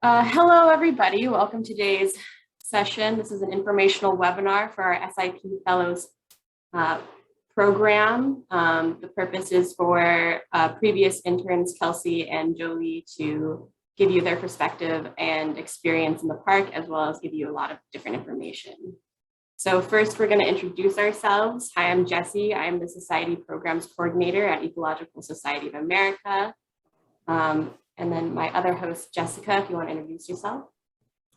Hello, everybody. Welcome to today's session. This is an informational webinar for our SIP Fellows program. The purpose is for previous interns, Kelsey and Joelee, to give you their perspective and experience in the park, as well as give you a lot of different information. So first, we're going to introduce ourselves. Hi, I'm Jessie. I am the Society Programs Coordinator at Ecological Society of America. And then my other host, Jessica, if you want to introduce yourself.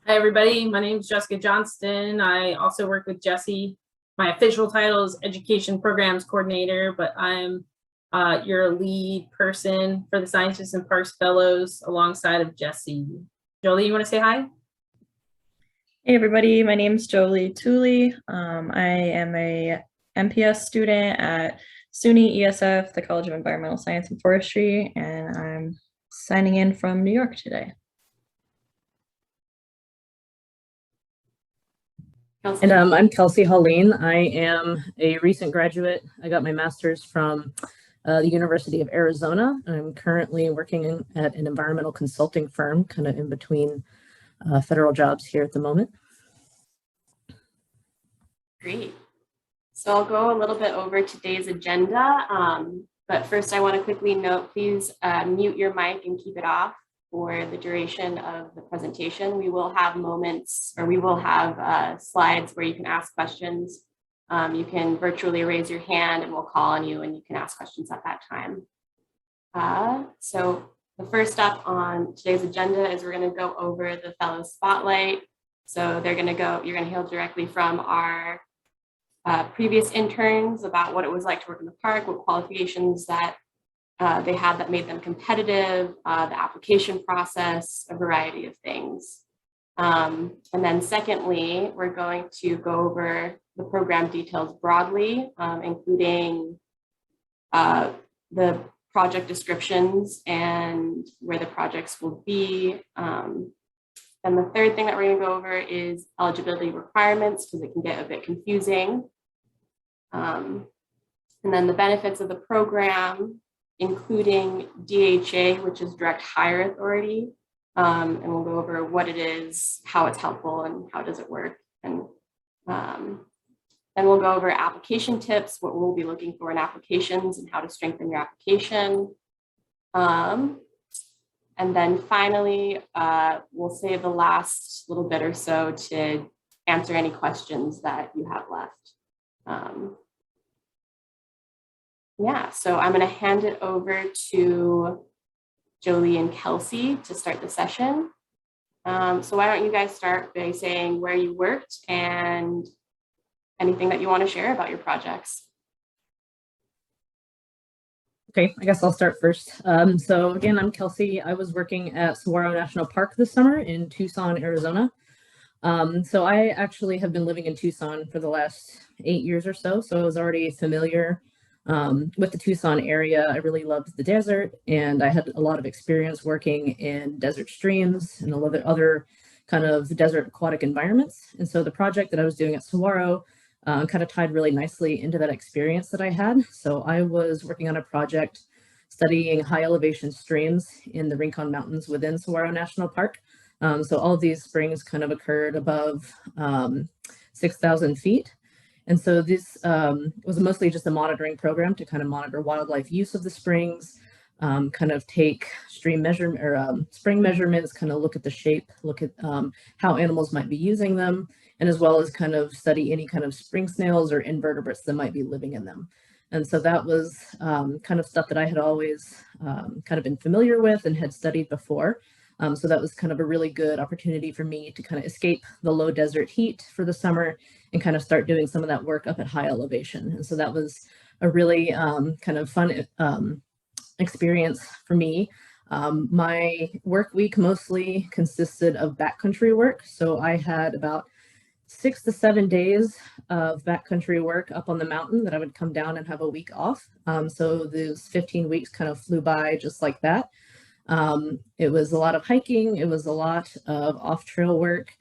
Hi, everybody. My name is Jessica Johnston. I also work with Jessie. My official title is Education Programs Coordinator, but I'm your lead person for the Sciences and Parks Fellows alongside of Jessie. Joelee, you want to say hi? Hey, everybody. My name is Joelee Tooley. I am a MPS student at SUNY ESF, the College of Environmental Science and Forestry, and I'm signing in from New York today. And I'm Kelsey Hollien. I am a recent graduate. I got my master's from the University of Arizona. I'm currently working at an environmental consulting firm, kind of in between federal jobs here at the moment. Great. So I'll go a little bit over today's agenda. But first, I want to quickly note, please mute your mic and keep it off for the duration of the presentation. We will have moments, or we will have slides where you can ask questions. You can virtually raise your hand and we'll call on you and you can ask questions at that time. So the first up on today's agenda is we're going to go over the fellow spotlight. So you're going to hear directly from our previous interns about what it was like to work in the park, what qualifications that they had that made them competitive, the application process, a variety of things. And then secondly, we're going to go over the program details broadly, including the project descriptions and where the projects will be. And the third thing that we're going to go over is eligibility requirements, because it can get a bit confusing. And then the benefits of the program, including DHA, which is direct hire authority. And we'll go over what it is, how it's helpful, and how does it work. And then we'll go over application tips, what we'll be looking for in applications and how to strengthen your application. And then finally, we'll save the last little bit or so to answer any questions that you have left. So I'm going to hand it over to Joelee and Kelsey to start the session. So why don't you guys start by saying where you worked and anything that you want to share about your projects. Okay, I guess I'll start first. So again, I'm Kelsey. I was working at Saguaro National Park this summer in Tucson, Arizona. So I actually have been living in Tucson for the last 8 years or so. So I was already familiar with the Tucson area. I really loved the desert, and I had a lot of experience working in desert streams and a lot of other kind of desert aquatic environments. And so the project that I was doing at Saguaro kind of tied really nicely into that experience that I had. So I was working on a project studying high elevation streams in the Rincon Mountains within Saguaro National Park. So all of these springs kind of occurred above 6,000 feet. And so this was mostly just a monitoring program to kind of monitor wildlife use of the springs, kind of take stream measurement or spring measurements, kind of look at the shape, look at how animals might be using them, and as well as kind of study any kind of spring snails or invertebrates that might be living in them. And so that was kind of stuff that I had always kind of been familiar with and had studied before. So that was kind of a really good opportunity for me to kind of escape the low desert heat for the summer and kind of start doing some of that work up at high elevation. And so that was a really kind of fun experience for me. My work week mostly consisted of backcountry work. So I had about 6 to 7 days of backcountry work up on the mountain that I would come down and have a week off. So those 15 weeks kind of flew by just like that. It was a lot of hiking. It was a lot of off-trail work,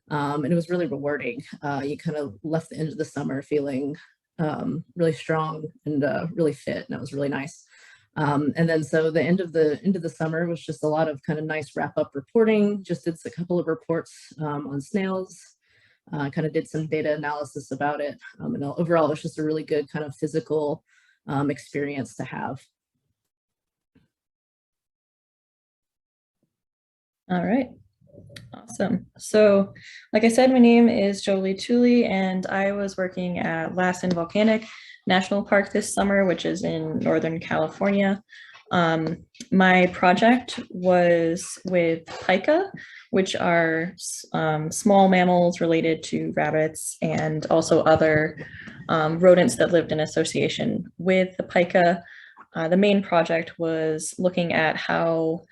and it was really rewarding. You kind of left the end of the summer feeling really strong and really fit, and that was really nice. And then so the end of the summer was just a lot of kind of nice wrap up reporting. Just did a couple of reports on snails, kind of did some data analysis about it. And overall, it was just a really good kind of physical experience to have. All right. Awesome. So, like I said, my name is Joelee Tooley, and I was working at Lassen Volcanic National Park this summer, which is in Northern California. My project was with pika, which are small mammals related to rabbits and also other rodents that lived in association with the pika. The main project was looking at how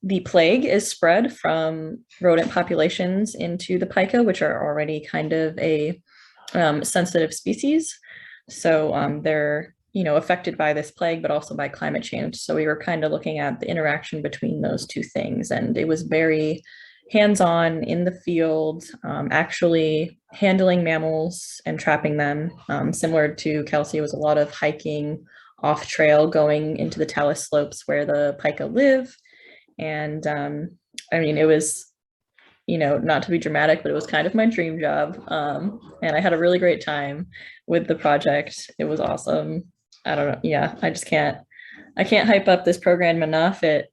the plague is spread from rodent populations into the pika, which are already kind of a sensitive species. So they're, affected by this plague, but also by climate change. So we were kind of looking at the interaction between those two things. And it was very hands-on in the field, actually handling mammals and trapping them. Similar to Kelsey, it was a lot of hiking off trail, going into the talus slopes where the pika live. And it was, not to be dramatic, but it was kind of my dream job. And I had a really great time with the project. It was awesome. I don't know. Yeah, I can't hype up this program enough. It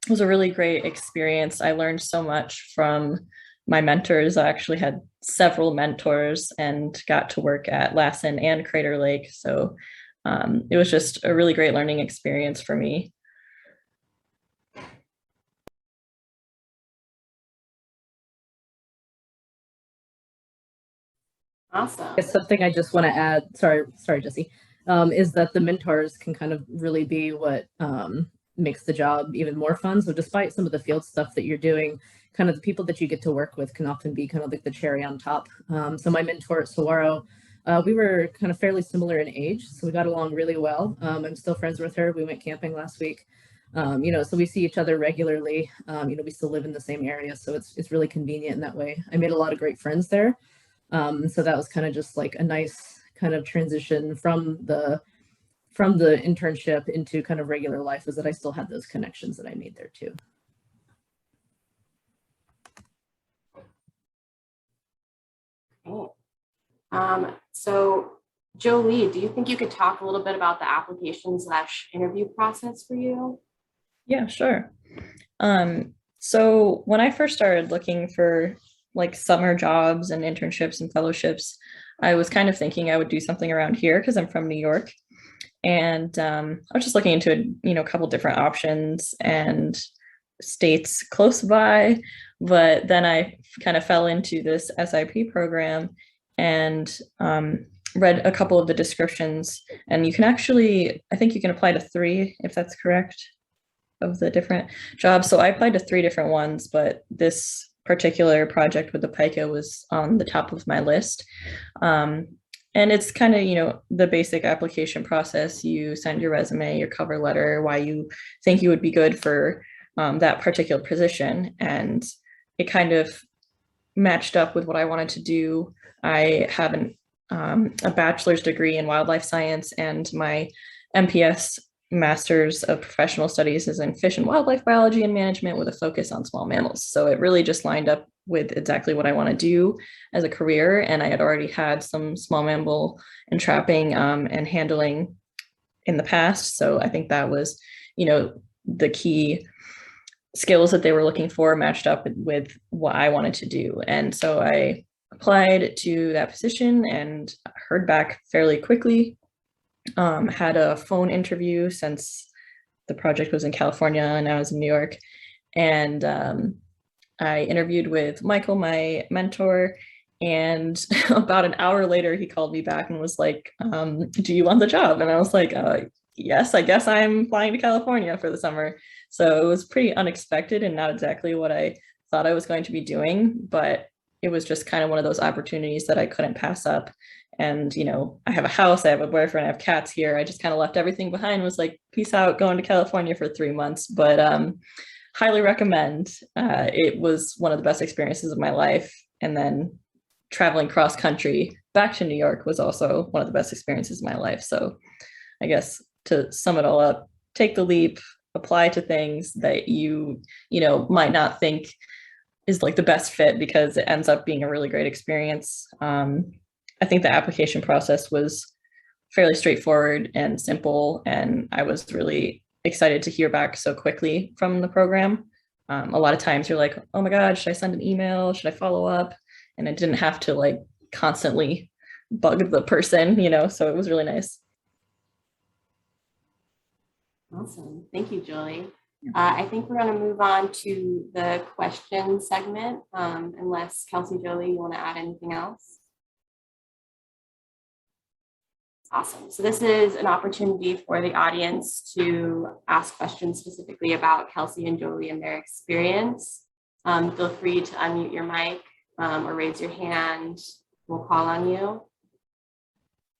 was a really great experience. I learned so much from my mentors. I actually had several mentors and got to work at Lassen and Crater Lake. So it was just a really great learning experience for me. Awesome. It's something I just want to add. Sorry, Jessie. Is that the mentors can kind of really be what makes the job even more fun. So despite some of the field stuff that you're doing, kind of the people that you get to work with can often be kind of like the cherry on top. So my mentor at Saguaro, we were kind of fairly similar in age, so we got along really well. I'm still friends with her. We went camping last week. So we see each other regularly. We still live in the same area, so it's really convenient in that way. I made a lot of great friends there. So that was kind of just like a nice kind of transition from the internship into kind of regular life, is that I still had those connections that I made there too. Cool. So Joelee, do you think you could talk a little bit about the application/interview process for you? Yeah, sure. So when I first started looking for like summer jobs and internships and fellowships, I was kind of thinking I would do something around here because I'm from New York. And I was just looking into a couple different options and states close by. But then I kind of fell into this SIP program and read a couple of the descriptions. And you can actually, I think you can apply to 3, if that's correct, of the different jobs. So I applied to 3 different ones, but this particular project with the pika was on the top of my list. And it's kind of, the basic application process. You send your resume, your cover letter, why you think you would be good for that particular position. And it kind of matched up with what I wanted to do. I have a bachelor's degree in wildlife science, and my MPS Master's of Professional Studies is in fish and wildlife biology and management with a focus on small mammals. So it really just lined up with exactly what I want to do as a career. And I had already had some small mammal and trapping and handling in the past. So I think that was, the key skills that they were looking for matched up with what I wanted to do. And so I applied to that position and heard back fairly quickly. Had a phone interview since the project was in California and I was in New York. And I interviewed with Michael, my mentor, and about an hour later, he called me back and was like, do you want the job? And I was like, yes, I guess I'm flying to California for the summer. So it was pretty unexpected and not exactly what I thought I was going to be doing, but it was just kind of one of those opportunities that I couldn't pass up. And, I have a house, I have a boyfriend, I have cats here. I just kind of left everything behind and was like, peace out, going to California for 3 months. But highly recommend. It was one of the best experiences of my life. And then traveling cross country back to New York was also one of the best experiences of my life. So I guess to sum it all up, take the leap, apply to things that you know, might not think is like the best fit because it ends up being a really great experience. I think the application process was fairly straightforward and simple, and I was really excited to hear back so quickly from the program. A lot of times you're like, oh my God, should I send an email? Should I follow up? And I didn't have to like constantly bug the person, you know, so it was really nice. Awesome. Thank you, Joelee. I think we're going to move on to the question segment, unless Kelsey, Joelee, you want to add anything else? Awesome. So this is an opportunity for the audience to ask questions specifically about Kelsey and Joelee and their experience. Feel free to unmute your mic or raise your hand. We'll call on you.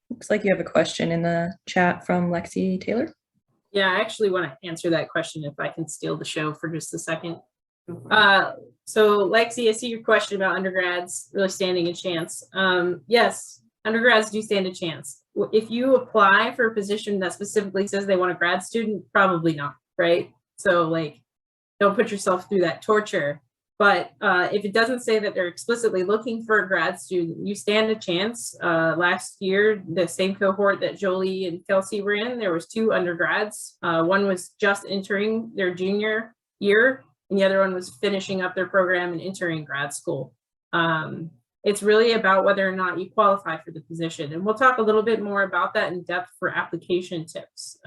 Looks like you have a question in the chat from Lexi Taylor. Yeah, I actually want to answer that question if I can steal the show for just a second. So Lexi, I see your question about undergrads really standing a chance. Yes, undergrads do stand a chance. If you apply for a position that specifically says they want a grad student, probably not, right? So like, don't put yourself through that torture. But if it doesn't say that they're explicitly looking for a grad student, you stand a chance. Last year, the same cohort that Joelee and Kelsey were in, there was 2 undergrads. One was just entering their junior year, and the other one was finishing up their program and entering grad school. It's really about whether or not you qualify for the position. And we'll talk a little bit more about that in depth for application tips.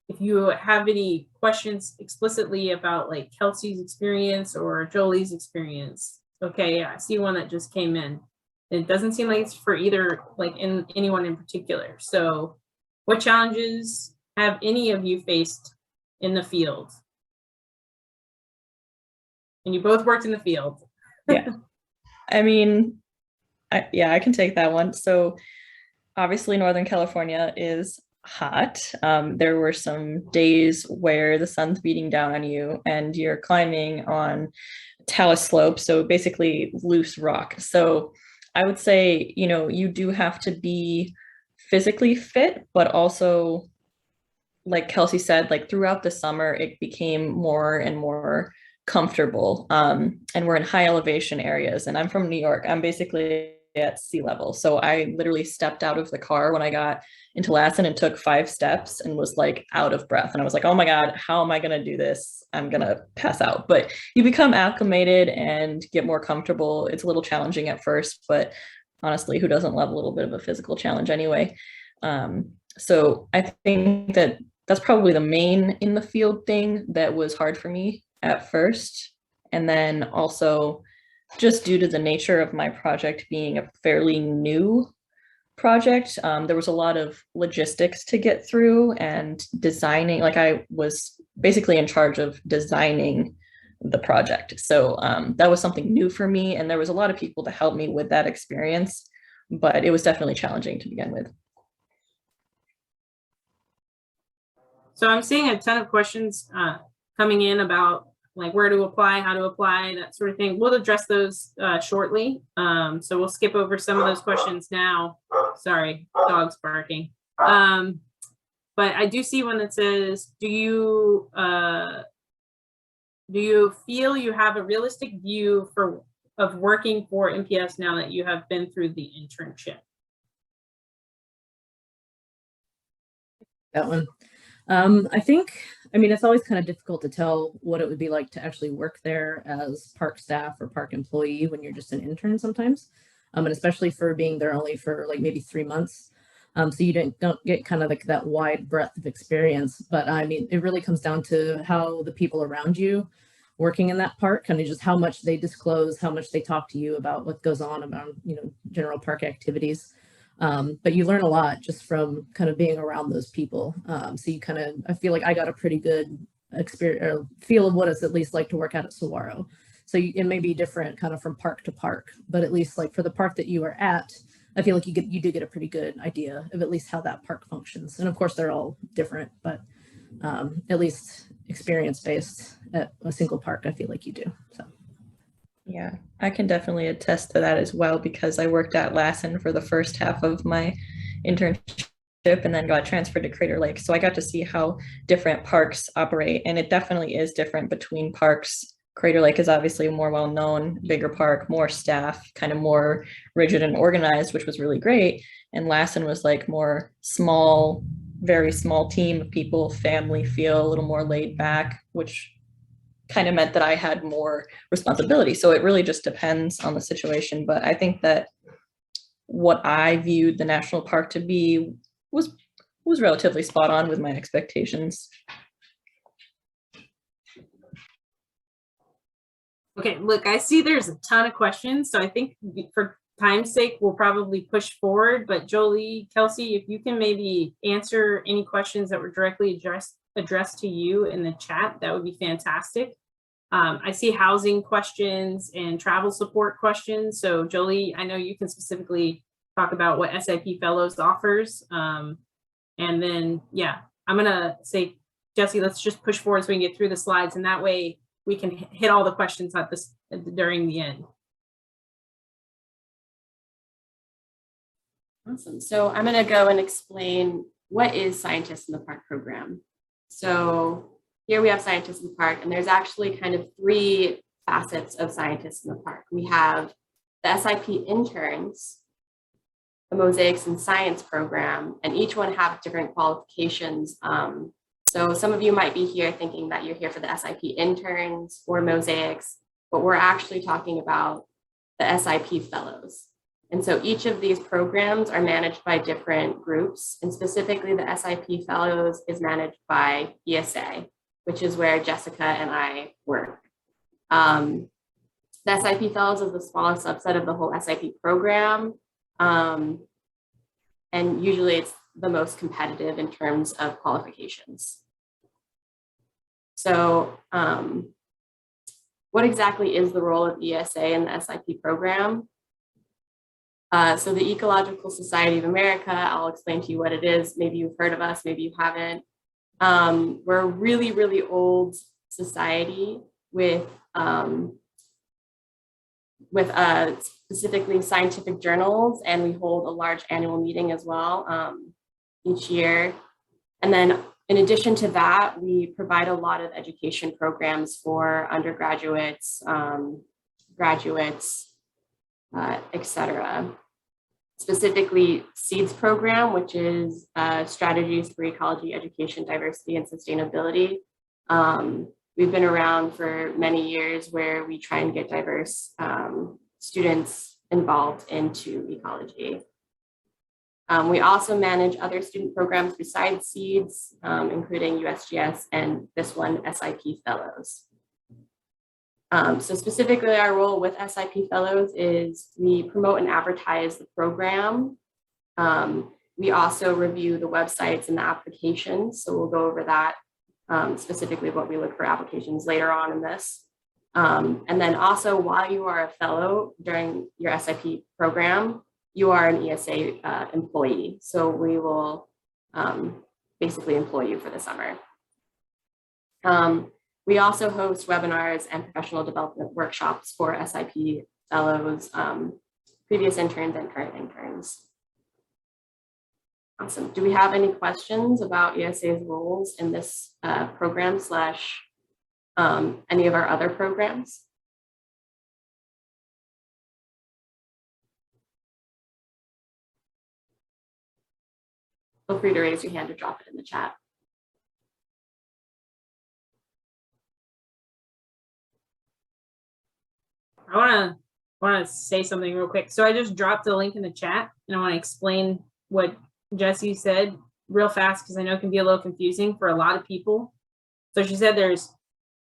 If you have any questions explicitly about like Kelsey's experience or Jolee's experience, okay, I see one that just came in. It doesn't seem like it's for either, like anyone in particular. So what challenges have any of you faced in the field? And you both worked in the field. Yeah. I mean, I can take that one. So obviously Northern California is hot. There were some days where the sun's beating down on you and you're climbing on talus slope, so basically loose rock. So I would say, you know, you do have to be physically fit, but also, like Kelsey said, like throughout the summer, it became more and more comfortable. And we're in high elevation areas, and I'm from New York. I'm basically at sea level. So I literally stepped out of the car when I got into Lassen and took 5 steps and was like out of breath. And I was like, oh my God, how am I going to do this? I'm going to pass out. But you become acclimated and get more comfortable. It's a little challenging at first, but honestly, who doesn't love a little bit of a physical challenge anyway? So I think that that's probably the main in the field thing that was hard for me at first. And then also just due to the nature of my project being a fairly new project, there was a lot of logistics to get through and designing. Like I was basically in charge of designing the project. So that was something new for me. And there was a lot of people to help me with that experience, but it was definitely challenging to begin with. So I'm seeing a ton of questions coming in about like where to apply, how to apply, that sort of thing. We'll address those shortly. So we'll skip over some of those questions now. Sorry, dog's barking. But I do see one that says, do you feel you have a realistic view of working for MPS now that you have been through the internship? That one. I mean, it's always kind of difficult to tell what it would be like to actually work there as park staff or park employee when you're just an intern sometimes. And especially for being there only for like maybe 3 months. So you don't get kind of like that wide breadth of experience. But I mean, it really comes down to how the people around you working in that park, kind of just how much they disclose, how much they talk to you about what goes on about, you know, general park activities. But you learn a lot just from kind of being around those people. So you kind of, I feel like I got a pretty good experience or feel of what it's at least like to work out at Saguaro. So it may be different kind of from park to park, but at least like for the park that you are at, I feel like you do get a pretty good idea of at least how that park functions. And of course they're all different, but at least experience based at a single park, I feel like you do. So. Yeah, I can definitely attest to that as well, because I worked at Lassen for the first half of my internship and then got transferred to Crater Lake. So I got to see how different parks operate, and it definitely is different between parks. Crater Lake is obviously a more well-known, bigger park, more staff, kind of more rigid and organized, which was really great. And Lassen was like more small, very small team of people, family feel, a little more laid back, which kind of meant that I had more responsibility. So it really just depends on the situation. But I think that what I viewed the national park to be was relatively spot on with my expectations. Okay, look, I see there's a ton of questions, so I think for time's sake, we'll probably push forward, but Joelee, Kelsey, if you can maybe answer any questions that were directly addressed to you in the chat, that would be fantastic. I see housing questions and travel support questions. So Joelee, I know you can specifically talk about what SIP Fellows offers. And then, yeah, I'm gonna say, Jessie, let's just push forward so we can get through the slides, and that way we can hit all the questions at this during the end. Awesome. So I'm going to go and explain what is Scientists in the Park program. So here we have Scientists in the Park, and there's actually kind of three facets of Scientists in the Park. We have the SIP interns, the Mosaics in Science program, and each one have different qualifications. So some of you might be here thinking that you're here for the SIP interns or Mosaics, but we're actually talking about the SIP fellows. And so each of these programs are managed by different groups, and specifically the SIP fellows is managed by ESA, which is where Jessica and I work. The SIP fellows is the smallest subset of the whole SIP program. And usually it's the most competitive in terms of qualifications. So what exactly is the role of ESA in the SIP program? So the Ecological Society of America, I'll explain to you what it is. Maybe you've heard of us, maybe you haven't. We're a really, really old society with specifically scientific journals, and we hold a large annual meeting as well each year. And then in addition to that, we provide a lot of education programs for undergraduates, graduates, etc. Specifically SEEDS program, which is Strategies for Ecology, Education, Diversity, and Sustainability. We've been around for many years where we try and get diverse students involved into ecology. We also manage other student programs besides SEEDS, including USGS and this one, SIP Fellows. So specifically our role with SIP Fellows is we promote and advertise the program. We also review the websites and the applications. So we'll go over that, specifically what we look for applications later on in this. And then also while you are a fellow during your SIP program, you are an ESA employee. So we will basically employ you for the summer. We also host webinars and professional development workshops for SIP fellows, previous interns and current interns. Awesome. Do we have any questions about ESA's roles in this program slash any of our other programs? Feel free to raise your hand or drop it in the chat. I want to say something real quick. So I just dropped the link in the chat, and I want to explain what Jessie said real fast because I know it can be a little confusing for a lot of people. So she said there's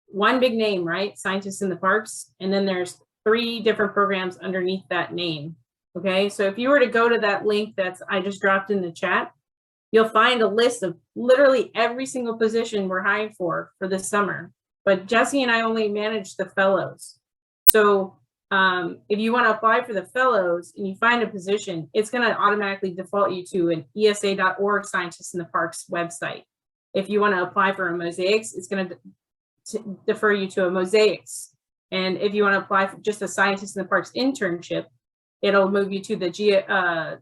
one big name, right? Scientists in the Parks, and then there's 3 different programs underneath that name. Okay, so if you were to go to that link I just dropped in the chat, you'll find a list of literally every single position we're hiring for this summer. But Jessie and I only manage the fellows. So if you want to apply for the fellows and you find a position, it's going to automatically default you to an ESA.org Scientists in the Parks website. If you want to apply for a Mosaics, it's going to defer you to a Mosaics. And if you want to apply for just a Scientists in the Parks internship, it'll move you to the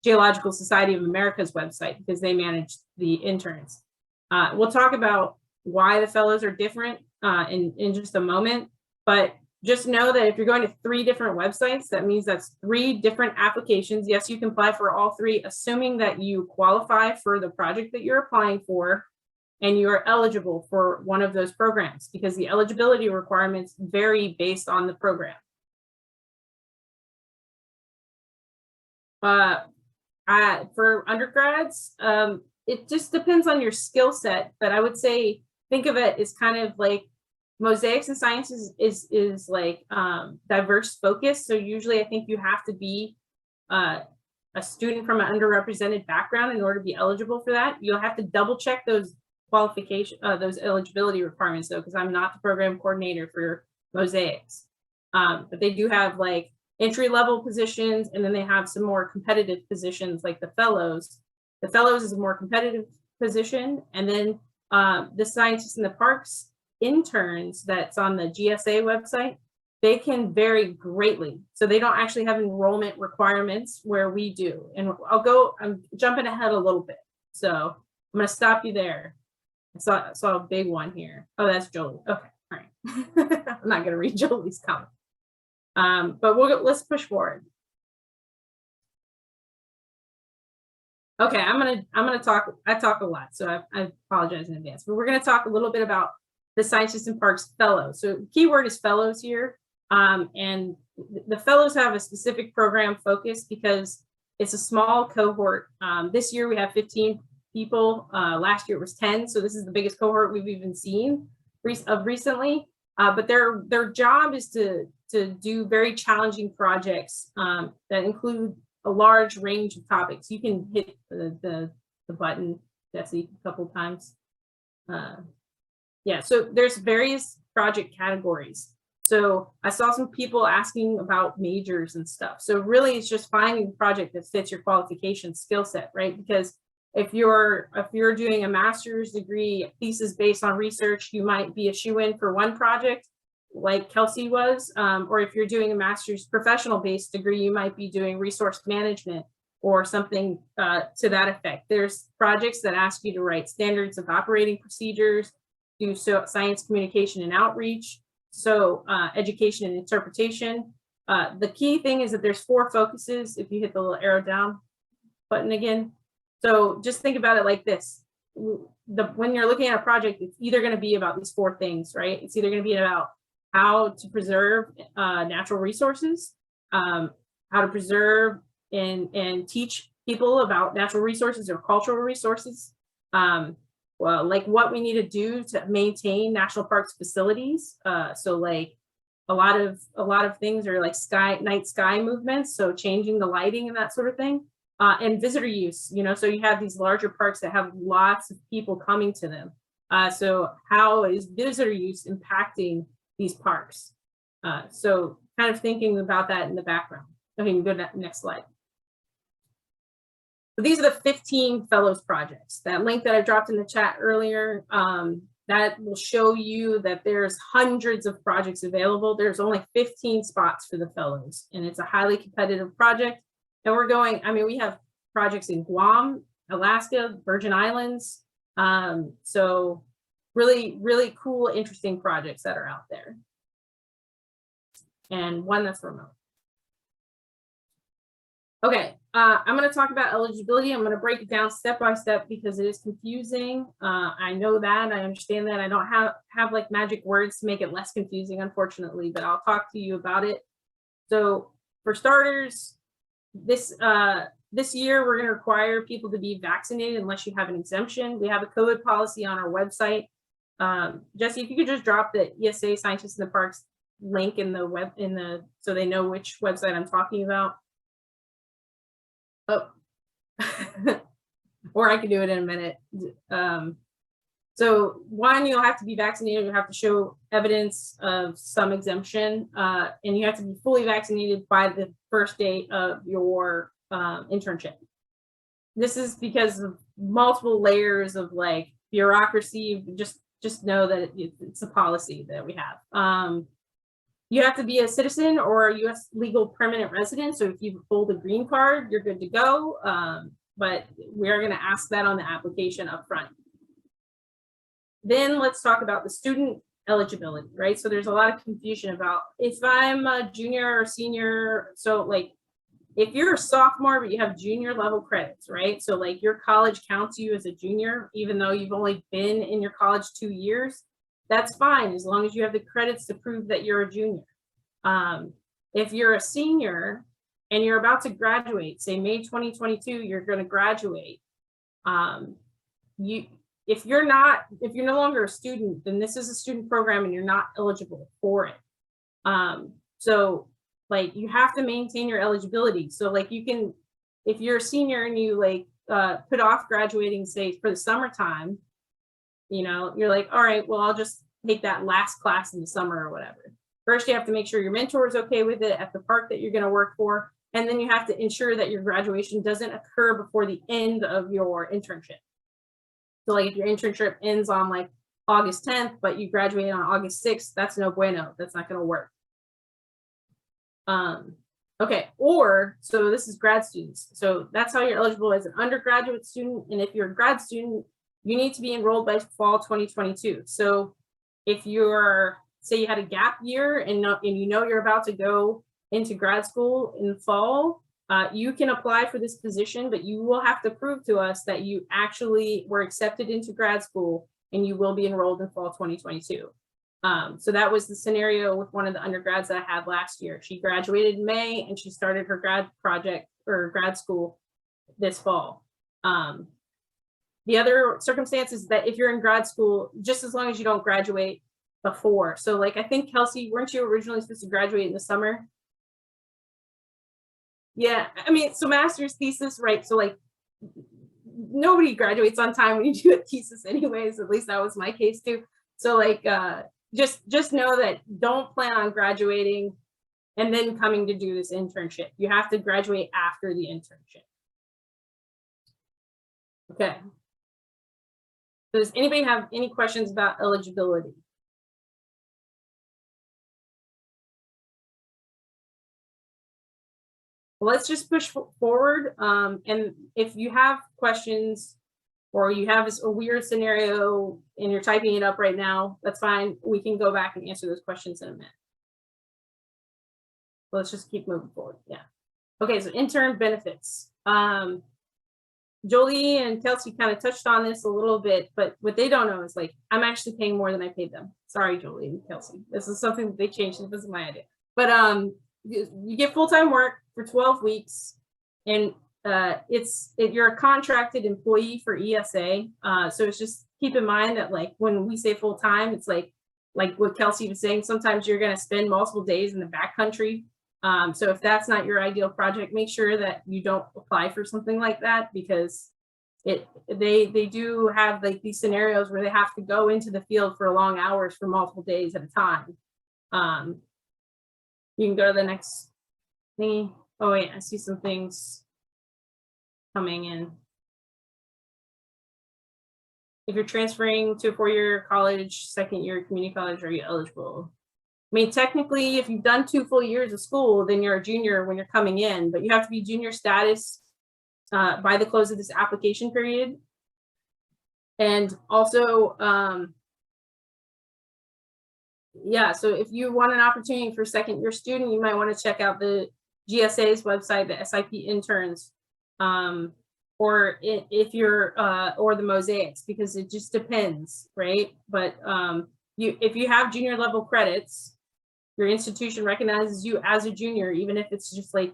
Geological Society of America's website because they manage the interns. We'll talk about why the fellows are different in just a moment, but just know that if you're going to 3 different websites, that means that's 3 different applications. Yes, you can apply for all 3, assuming that you qualify for the project that you're applying for and you are eligible for one of those programs, because the eligibility requirements vary based on the program. For undergrads, it just depends on your skill set, but I would say think of it as kind of like mosaics and sciences is like diverse focus. So usually I think you have to be a student from an underrepresented background in order to be eligible for that. You'll have to double check those qualification, those eligibility requirements though, because I'm not the program coordinator for mosaics. But they do have like entry-level positions, and then they have some more competitive positions like the fellows. The fellows is a more competitive position, and then the scientists in the parks interns that's on the GSA website, they can vary greatly. So they don't actually have enrollment requirements where we do. And I'm jumping ahead a little bit. So I'm gonna stop you there. I saw a big one here. Oh, that's Joelee. Okay, all right. I'm not gonna read Joelee's comment. But let's push forward. Okay, I'm gonna talk. I talk a lot, so I apologize in advance. But we're gonna talk a little bit about the Scientists and Parks Fellows. So keyword is fellows here, and the fellows have a specific program focus because it's a small cohort. This year we have 15 people. Last year it was 10, so this is the biggest cohort we've even seen recently. But their job is to do very challenging projects that include a large range of topics. You can hit the button, Jessie, a couple times. Yeah, so there's various project categories. So I saw some people asking about majors and stuff. So really it's just finding a project that fits your qualification skill set, right? Because if you're doing a master's degree thesis based on research, you might be a shoe-in for one project like Kelsey was, or if you're doing a master's professional based degree, you might be doing resource management or something to that effect. There's projects that ask you to write standards of operating procedures, do science communication and outreach, so education and interpretation. The key thing is that there's 4 focuses. If you hit the little arrow down button again. So just think about it like this. When you're looking at a project, it's either going to be about these 4 things, right? It's either going to be about how to preserve natural resources, how to preserve and teach people about natural resources or cultural resources, well, like what we need to do to maintain national parks facilities. So like a lot of things are like night sky movements, so changing the lighting and that sort of thing. And visitor use, so you have these larger parks that have lots of people coming to them. So how is visitor use impacting these parks? So kind of thinking about that in the background. Okay, you can go to the next slide. So these are the 15 fellows projects. That link that I dropped in the chat earlier, that will show you that there's hundreds of projects available. There's only 15 spots for the fellows, and it's a highly competitive project. And we're going, we have projects in Guam, Alaska, Virgin Islands. So really, really cool, interesting projects that are out there. And one that's remote. Okay, I'm going to talk about eligibility. I'm going to break it down step by step because it is confusing. I know that, I understand that. I don't have like magic words to make it less confusing, unfortunately, but I'll talk to you about it. So for starters, this year, we're going to require people to be vaccinated unless you have an exemption. We have a COVID policy on our website. Jessie, if you could just drop the ESA Scientists in the Parks link in the so they know which website I'm talking about. Oh, or I can do it in a minute. So one, you'll have to be vaccinated. You have to show evidence of some exemption, and you have to be fully vaccinated by the first day of your internship. This is because of multiple layers of like bureaucracy. Just know that it's a policy that we have. You have to be a citizen or a U.S. legal permanent resident. So if you hold a green card, you're good to go. But we are going to ask that on the application up front. Then let's talk about the student eligibility, right? So there's a lot of confusion about if I'm a junior or senior. So like if you're a sophomore, but you have junior level credits, right? So like your college counts you as a junior, even though you've only been in your college 2 years, that's fine as long as you have the credits to prove that you're a junior. If you're a senior and you're about to graduate, say May 2022, you're going to graduate. If you're no longer a student, then this is a student program and you're not eligible for it. So like you have to maintain your eligibility. So like you can, if you're a senior and you like put off graduating, say for the summertime, you know, you're like, all right, well, I'll just take that last class in the summer or whatever. First, you have to make sure your mentor is okay with it at the park that you're going to work for. And then you have to ensure that your graduation doesn't occur before the end of your internship. So like if your internship ends on like August 10th, but you graduate on August 6th, that's no bueno. That's not going to work. Okay, or so this is grad students. So that's how you're eligible as an undergraduate student. And if you're a grad student, you need to be enrolled by fall 2022. So if you're, say you had a gap year and you know you're about to go into grad school in the fall, you can apply for this position, but you will have to prove to us that you actually were accepted into grad school and you will be enrolled in fall 2022. So that was the scenario with one of the undergrads that I had last year. She graduated in May and she started her grad project or grad school this fall. The other circumstance is that if you're in grad school, just as long as you don't graduate before. So like, I think Kelsey, weren't you originally supposed to graduate in the summer? Yeah, I mean, so master's thesis, right? So like nobody graduates on time when you do a thesis anyways, at least that was my case too. So like, just know that don't plan on graduating and then coming to do this internship. You have to graduate after the internship. Okay. Does anybody have any questions about eligibility? Well, let's just push forward. And if you have questions or you have a weird scenario and you're typing it up right now, that's fine. We can go back and answer those questions in a minute. Let's just keep moving forward. Yeah. Okay, so intern benefits. Joelee and Kelsey kind of touched on this a little bit, but what they don't know is like, I'm actually paying more than I paid them. Sorry, Joelee and Kelsey. This is something that they changed. This is my idea. But you get full-time work for 12 weeks and you're a contracted employee for ESA. So it's just keep in mind that like when we say full-time, it's like what Kelsey was saying, sometimes you're going to spend multiple days in the backcountry. So if that's not your ideal project, make sure that you don't apply for something like that, because they do have like these scenarios where they have to go into the field for long hours for multiple days at a time. You can go to the next thingy. Oh wait, I see some things coming in. If you're transferring to a 4-year college, 2nd year community college, are you eligible? I mean, technically, if you've done 2 full years of school, then you're a junior when you're coming in, but you have to be junior status by the close of this application period. And also, yeah, so if you want an opportunity for 2nd year student, you might want to check out the GSA's website, the SIP interns, or if you're, or the mosaics, because it just depends, right? But if you have junior level credits, your institution recognizes you as a junior, even if it's just like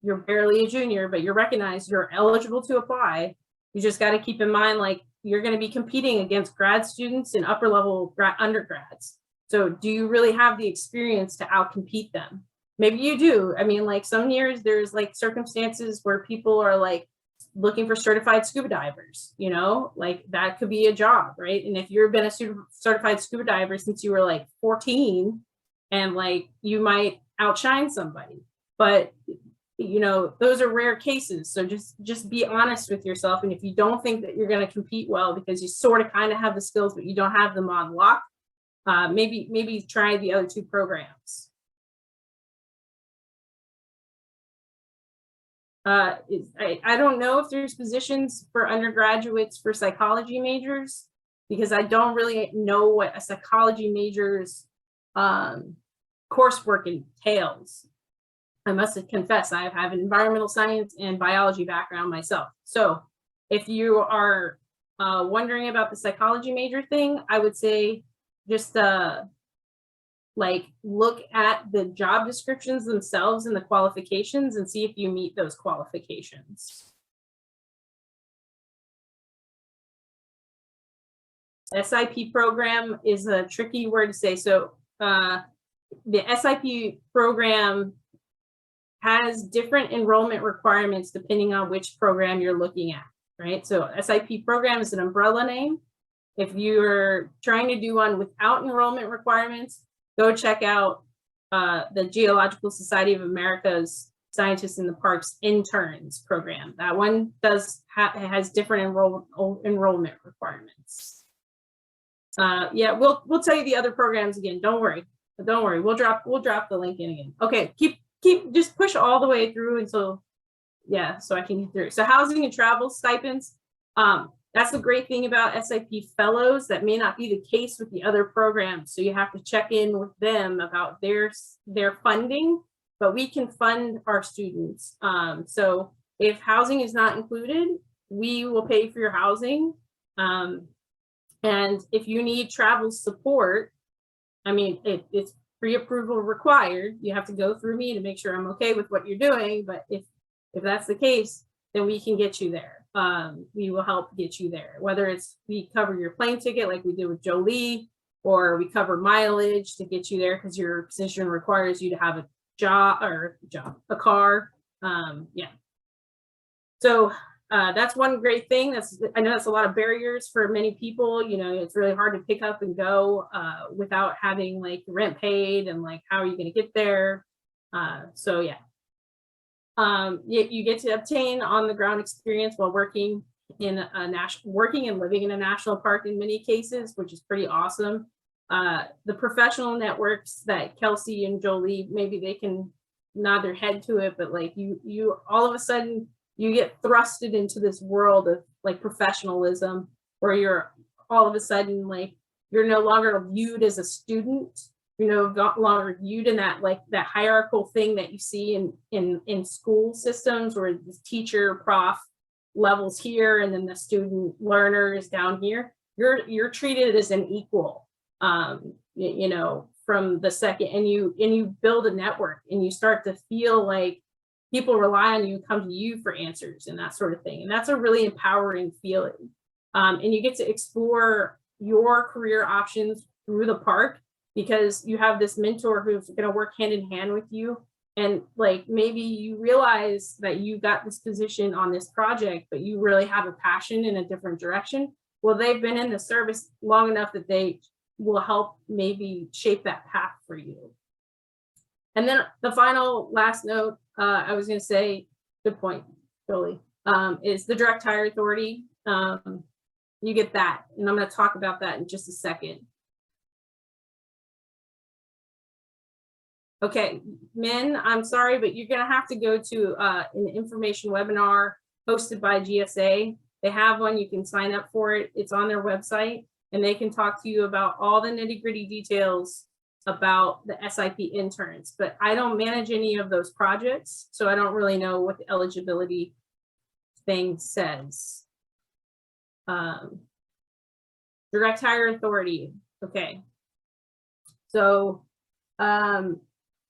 you're barely a junior, but you're recognized, you're eligible to apply. You just got to keep in mind, like, you're going to be competing against grad students and upper level undergrads. So do you really have the experience to outcompete them? Maybe you do. I mean, like some years there's like circumstances where people are like looking for certified scuba divers, you know, like that could be a job, right? And if you've been a certified scuba diver since you were like 14, and like you might outshine somebody, but you know, those are rare cases. So just be honest with yourself. And if you don't think that you're going to compete well because you sort of kind of have the skills, but you don't have them on lock, maybe try the other 2 programs. I don't know if there's positions for undergraduates for psychology majors, because I don't really know what a psychology major's coursework entails. I must confess, I have an environmental science and biology background myself. So if you are wondering about the psychology major thing, I would say just like look at the job descriptions themselves and the qualifications and see if you meet those qualifications. SIP program is a tricky word to say. So the SIP program has different enrollment requirements depending on which program you're looking at, right? So SIP program is an umbrella name. If you're trying to do one without enrollment requirements, go check out the Geological Society of America's Scientists in the Parks Interns program. That one has different enrollment requirements. Yeah, we'll tell you the other programs again. Don't worry. We'll drop the link in again. Okay, just push all the way through until, yeah, so I can get through. So housing and travel stipends. That's the great thing about SIP fellows. That may not be the case with the other programs. So you have to check in with them about their funding, but we can fund our students. So if housing is not included, we will pay for your housing. And if you need travel support, I mean, it's pre-approval required. You have to go through me to make sure I'm okay with what you're doing. But if that's the case, then we can get you there. We will help get you there, whether it's we cover your plane ticket like we did with Joelee, or we cover mileage to get you there because your position requires you to have a car. Yeah. So that's one great thing. I know that's a lot of barriers for many people. You know, it's really hard to pick up and go without having like rent paid, and like how are you going to get there? So yeah. You get to obtain on the ground experience while working in and living in a national park in many cases, which is pretty awesome. The professional networks that Kelsey and Joelee, maybe they can nod their head to it, but like you all of a sudden you get thrusted into this world of like professionalism, where you're all of a sudden like you're no longer viewed as a student. No longer viewed in that hierarchical thing that you see in school systems, where the teacher prof levels here and then the student learner is down here. You're treated as an equal, you know, from the second, and you build a network, and you start to feel like people rely on you, come to you for answers and that sort of thing. And that's a really empowering feeling. And you get to explore your career options through the park, because you have this mentor who's going to work hand in hand with you. And like, maybe you realize that you got this position on this project, but you really have a passion in a different direction. Well, they've been in the service long enough that they will help maybe shape that path for you. And then the last note, I was going to say, good point, Joelee, is the direct hire authority. You get that, and I'm going to talk about that in just a second. Okay, men, I'm sorry, but you're gonna have to go to an information webinar hosted by GSA. They have one, you can sign up for it. It's on their website, and they can talk to you about all the nitty-gritty details about the SIP interns. But I don't manage any of those projects, so I don't really know what the eligibility thing says. Direct hire authority, okay. So,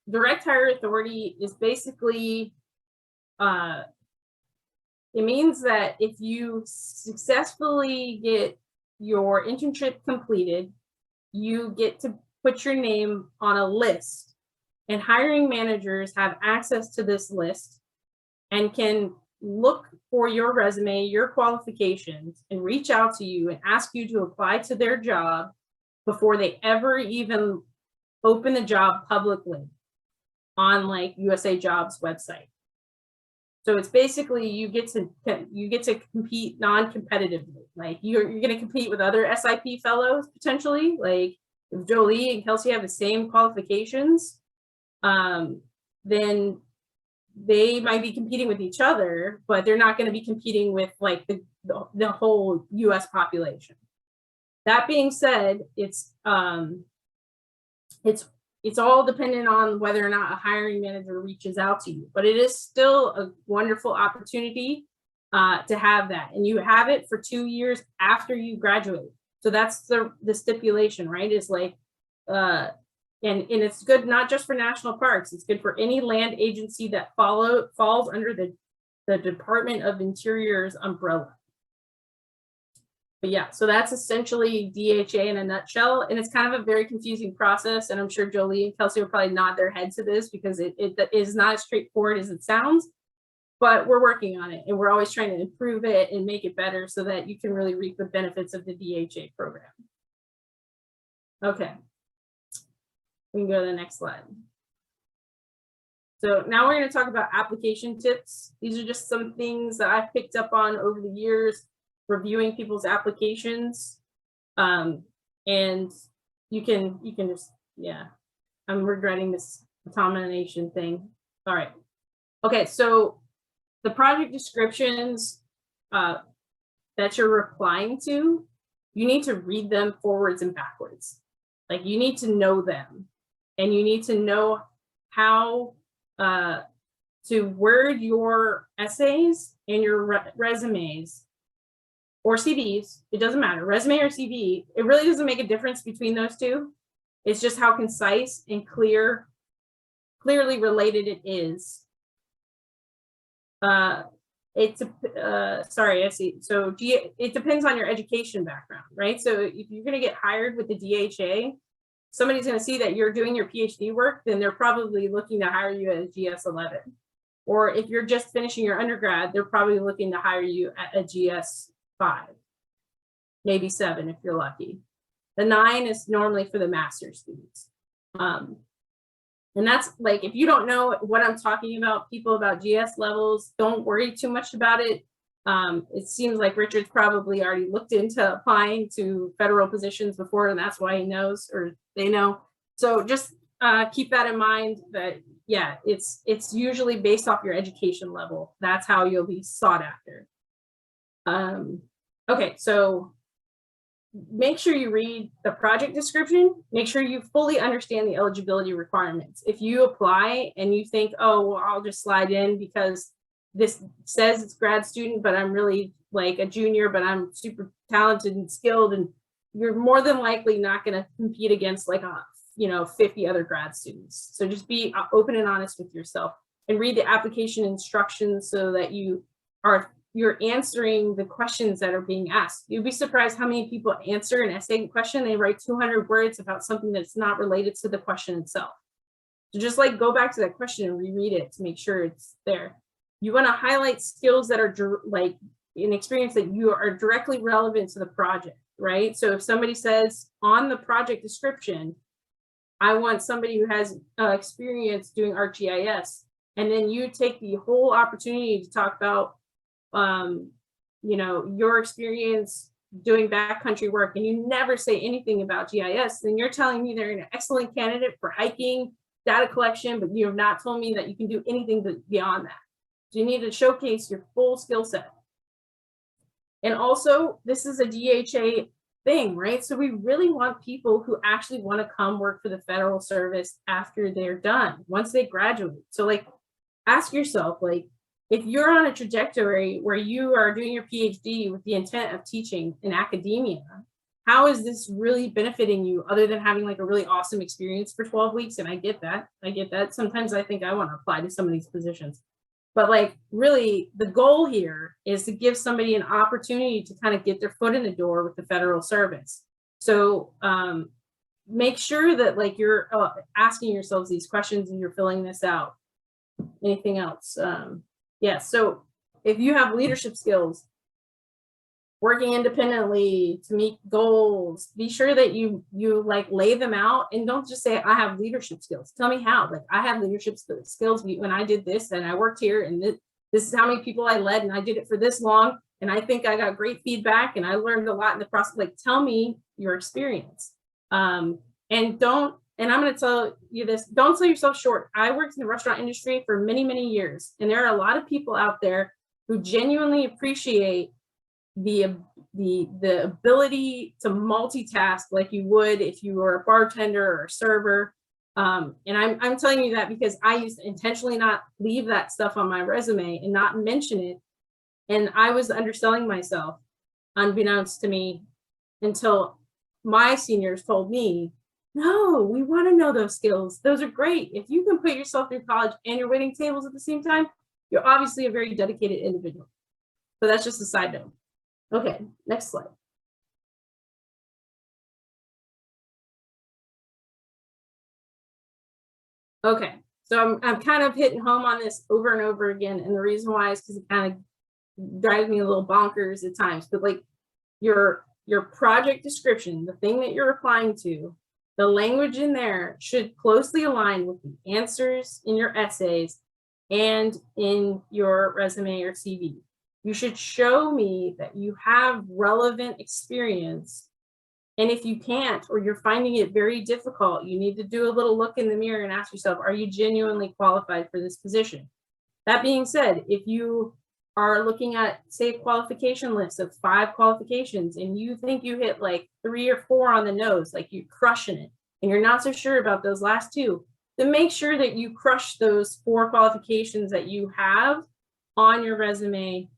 direct hire authority is basically, it means that if you successfully get your internship completed, you get to put your name on a list, and hiring managers have access to this list and can look for your resume, your qualifications, and reach out to you and ask you to apply to their job before they ever even open the job publicly on like USA Jobs website. So it's basically you get to compete non-competitively. Like you're going to compete with other SIP fellows potentially. Like if Joelee and Kelsey have the same qualifications, then they might be competing with each other, but they're not going to be competing with like the whole US population. That being said, it's all dependent on whether or not a hiring manager reaches out to you, but it is still a wonderful opportunity to have that. And you have it for 2 years after you graduate. So that's the stipulation, right? Is like, and it's good not just for national parks, it's good for any land agency that falls under the Department of Interior's umbrella. But yeah, so that's essentially DHA in a nutshell. And it's kind of a very confusing process. And I'm sure Joelee and Kelsey will probably nod their head to this because it is not as straightforward as it sounds, but we're working on it. And we're always trying to improve it and make it better so that you can really reap the benefits of the DHA program. Okay. We can go to the next slide. So now we're going to talk about application tips. These are just some things that I've picked up on over the years, reviewing people's applications. And you can just, yeah, I'm regretting this automation thing. All right. Okay, so the project descriptions that you're replying to, you need to read them forwards and backwards. Like you need to know them. And you need to know how to word your essays and your resumes or CVs. It doesn't matter, resume or CV. It really doesn't make a difference between those two. It's just how concise and clearly related it is. Sorry, I see. So it depends on your education background, right? So if you're going to get hired with the DHA, somebody's going to see that you're doing your PhD work, then they're probably looking to hire you at a GS 11. Or if you're just finishing your undergrad, they're probably looking to hire you at a GS 5, maybe 7 if you're lucky. The 9 is normally for the master's students. And that's like, if you don't know what I'm talking about, people about GS levels, don't worry too much about it. It seems like Richard's probably already looked into applying to federal positions before, and that's why he knows, or they know. So just keep that in mind that, yeah, it's usually based off your education level. That's how you'll be sought after. Okay, so make sure you read the project description. Make sure you fully understand the eligibility requirements. If you apply and you think, oh, well, I'll just slide in because this says it's grad student, but I'm really like a junior, but I'm super talented and skilled, and you're more than likely not going to compete against like 50 other grad students. So just be open and honest with yourself and read the application instructions so that you're answering the questions that are being asked. You'd be surprised how many people answer an essay question. They write 200 words about something that's not related to the question itself. So just like go back to that question and reread it to make sure it's there. You want to highlight skills that are like an experience that you are directly relevant to the project, right? So if somebody says on the project description, I want somebody who has experience doing ArcGIS, and then you take the whole opportunity to talk about, your experience doing backcountry work, and you never say anything about GIS, then you're telling me they're an excellent candidate for hiking, data collection, but you have not told me that you can do anything beyond that. So you need to showcase your full skill set. And also, this is a DHA thing, right? So we really want people who actually want to come work for the federal service after they're done, once they graduate. So like, ask yourself, like, if you're on a trajectory where you are doing your PhD with the intent of teaching in academia, how is this really benefiting you other than having like a really awesome experience for 12 weeks? And I get that. Sometimes I think I want to apply to some of these positions. But like really the goal here is to give somebody an opportunity to kind of get their foot in the door with the federal service. So make sure that like you're asking yourselves these questions and you're filling this out. Anything else? Yeah, so if you have leadership skills, working independently to meet goals, be sure that you like lay them out, and don't just say I have leadership skills. Tell me how. Like I have leadership skills when I did this and I worked here, and this is how many people I led, and I did it for this long, and I think I got great feedback and I learned a lot in the process. Like tell me your experience. And and I'm going to tell you this, don't sell yourself short. I worked in the restaurant industry for many, many years, and there are a lot of people out there who genuinely appreciate the ability to multitask like you would if you were a bartender or a server. And I'm telling you that because I used to intentionally not leave that stuff on my resume and not mention it. And I was underselling myself, unbeknownst to me, until my seniors told me, no, we want to know those skills. Those are great. If you can put yourself through college and you're waiting tables at the same time, you're obviously a very dedicated individual. But that's just a side note. Okay, next slide. Okay, so I'm kind of hitting home on this over and over again, and the reason why is because it kind of drives me a little bonkers at times. But like your project description, the thing that you're applying to, the language in there should closely align with the answers in your essays and in your resume or CV. You should show me that you have relevant experience. And if you can't, or you're finding it very difficult, you need to do a little look in the mirror and ask yourself, are you genuinely qualified for this position? That being said, if you are looking at, say, a qualification list of 5 qualifications and you think you hit like 3 or 4 on the nose, like you're crushing it, and you're not so sure about those last 2, then make sure that you crush those 4 qualifications that you have on your resume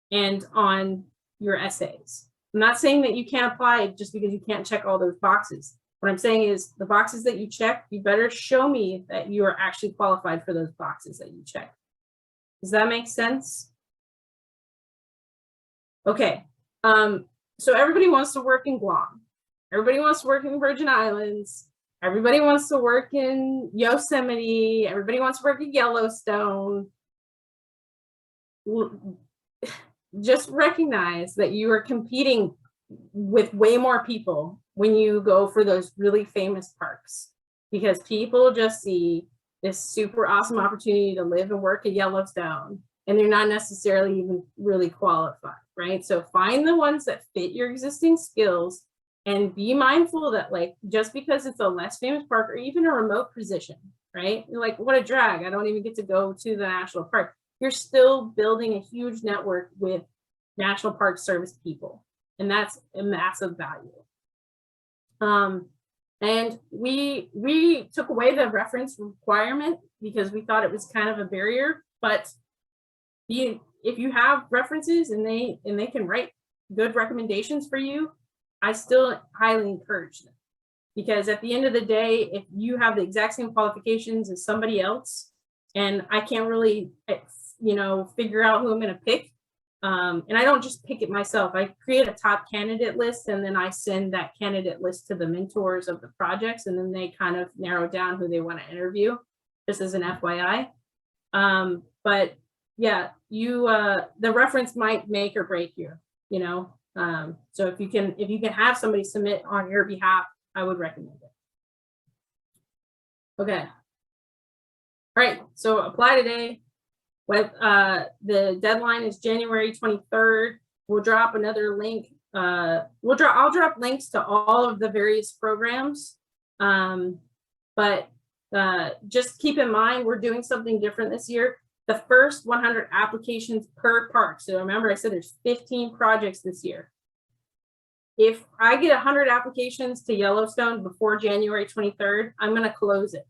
and on your essays. I'm not saying that you can't apply just because you can't check all those boxes. What I'm saying is the boxes that you check, you better show me that you are actually qualified for those boxes that you check. Does that make sense? Okay, so everybody wants to work in Guam. Everybody wants to work in the Virgin Islands. Everybody wants to work in Yosemite. Everybody wants to work in Yellowstone. Just recognize that you are competing with way more people when you go for those really famous parks, because people just see this super awesome opportunity to live and work in Yellowstone, and they're not necessarily even really qualified, right? So find the ones that fit your existing skills, and be mindful that, like, just because it's a less famous park or even a remote position, right? You're like, what a drag, I don't even get to go to the national park. You're still building a huge network with National Park Service people, and that's a massive value. And we took away the reference requirement because we thought it was kind of a barrier, but if you have references and they can write good recommendations for you, I still highly encourage them, because at the end of the day, if you have the exact same qualifications as somebody else, and I can't really, figure out who I'm going to pick. And I don't just pick it myself. I create a top candidate list, and then I send that candidate list to the mentors of the projects, and then they kind of narrow down who they want to interview, just as an FYI. But yeah, the reference might make or break you, so if you can have somebody submit on your behalf, I would recommend it. Okay. All right, so apply today. With the deadline is January 23rd. We'll drop another link. I'll drop links to all of the various programs. But just keep in mind, we're doing something different this year. The first 100 applications per park. So remember, I said there's 15 projects this year. If I get 100 applications to Yellowstone before January 23rd, I'm going to close it.